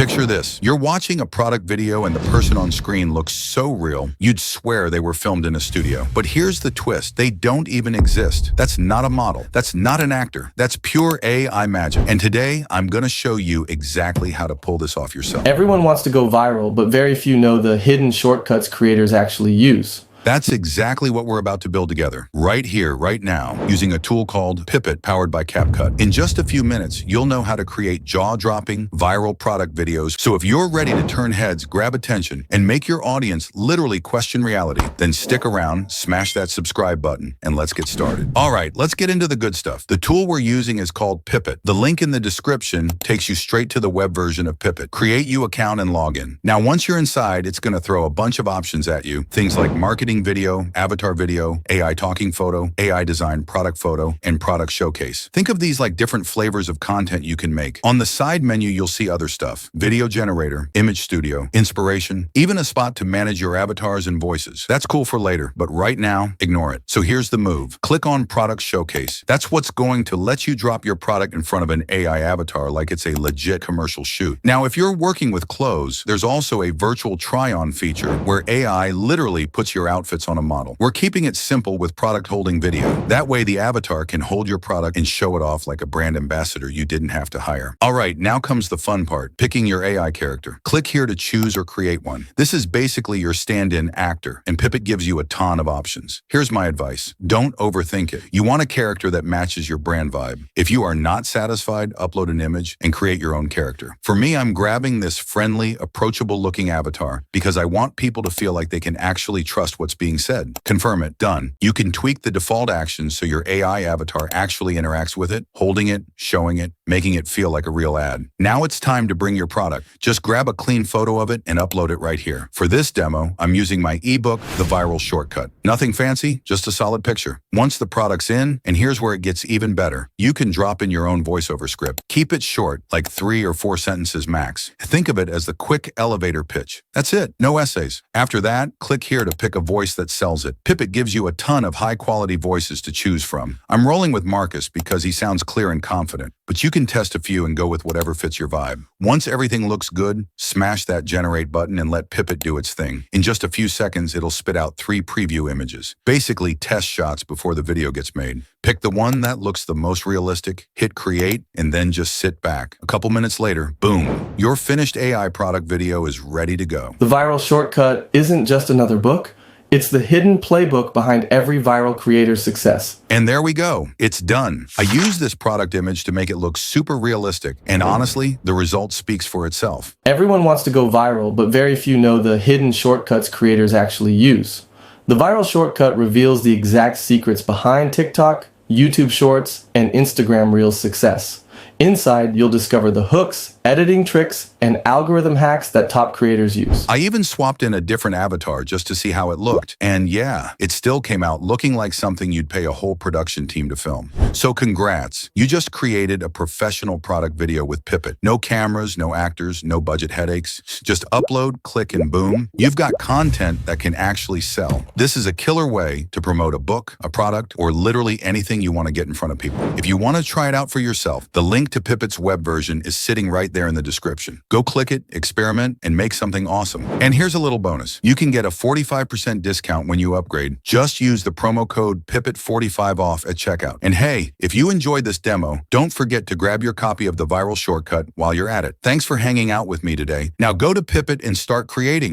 Picture this. You're watching a product video and the person on screen looks so real, you'd swear they were filmed in a studio. But here's the twist. They don't even exist. That's not a model. That's not an actor. That's pure AI magic. And today, I'm gonna show you exactly how to pull this off yourself. Everyone wants to go viral, but very few know the hidden shortcuts creators actually use. That's exactly what we're about to build together, right here, right now, using a tool called Pippit powered by CapCut. In just a few minutes, you'll know how to create jaw-dropping, viral product videos. So if you're ready to turn heads, grab attention, and make your audience literally question reality, then stick around, smash that subscribe button, and let's get started. All right, let's get into the good stuff. The tool we're using is called Pippit. The link in the description takes you straight to the web version of Pippit. Create your account and log in. Now, once you're inside, it's going to throw a bunch of options at you. Things like marketing video, avatar video, AI talking photo, AI design product photo, and product showcase. Think of these like different flavors of content you can make. On the side menu, you'll see other stuff: video generator, image studio, inspiration, even a spot to manage your avatars and voices. That's cool for later, but right now, ignore it. So here's the move. Click on product showcase. That's what's going to let you drop your product in front of an AI avatar like it's a legit commercial shoot. Now, if you're working with clothes, there's also a virtual try-on feature where AI literally puts your outfits on a model. We're keeping it simple with product holding video. That way the avatar can hold your product and show it off like a brand ambassador you didn't have to hire. All right, now comes the fun part, picking your AI character. Click here to choose or create one. This is basically your stand-in actor, and Pippit gives you a ton of options. Here's my advice. Don't overthink it. You want a character that matches your brand vibe. If you are not satisfied, upload an image and create your own character. For me, I'm grabbing this friendly, approachable looking avatar because I want people to feel like they can actually trust what's being said. Confirm it. Done. You can tweak the default actions so your AI avatar actually interacts with it, holding it, showing it, making it feel like a real ad. Now it's time to bring your product. Just grab a clean photo of it and upload it right here. For this demo, I'm using my ebook, The Viral Shortcut. Nothing fancy, just a solid picture. Once the product's in, and here's where it gets even better, you can drop in your own voiceover script. Keep it short, like 3 or 4 sentences max. Think of it as the quick elevator pitch. That's it, no essays. After that, click here to pick a voice that sells it. Pippit gives you a ton of high-quality voices to choose from. I'm rolling with Marcus because he sounds clear and confident, but you can test a few and go with whatever fits your vibe. Once everything looks good, smash that generate button and let Pippit do its thing. In just a few seconds, it'll spit out 3 preview images, basically test shots before the video gets made. Pick the one that looks the most realistic, hit create, and then just sit back. A couple minutes later, boom, your finished AI product video is ready to go. The Viral Shortcut isn't just another book. It's the hidden playbook behind every viral creator's success. And there we go. It's done. I used this product image to make it look super realistic, and honestly, the result speaks for itself. Everyone wants to go viral, but very few know the hidden shortcuts creators actually use. The Viral Shortcut reveals the exact secrets behind TikTok, YouTube Shorts, and Instagram Reels' success. Inside, you'll discover the hooks, editing tricks, and algorithm hacks that top creators use. I even swapped in a different avatar just to see how it looked. And yeah, it still came out looking like something you'd pay a whole production team to film. So congrats. You just created a professional product video with Pippit. No cameras, no actors, no budget headaches. Just upload, click, and boom. You've got content that can actually sell. This is a killer way to promote a book, a product, or literally anything you want to get in front of people. If you want to try it out for yourself, the link to Pippit's web version is sitting right there in the description. Go click it, experiment, and make something awesome. And here's a little bonus. You can get a 45% discount when you upgrade. Just use the promo code Pippit45 off at checkout. And hey, if you enjoyed this demo, don't forget to grab your copy of The Viral Shortcut while you're at it. Thanks for hanging out with me today. Now go to Pippit and start creating.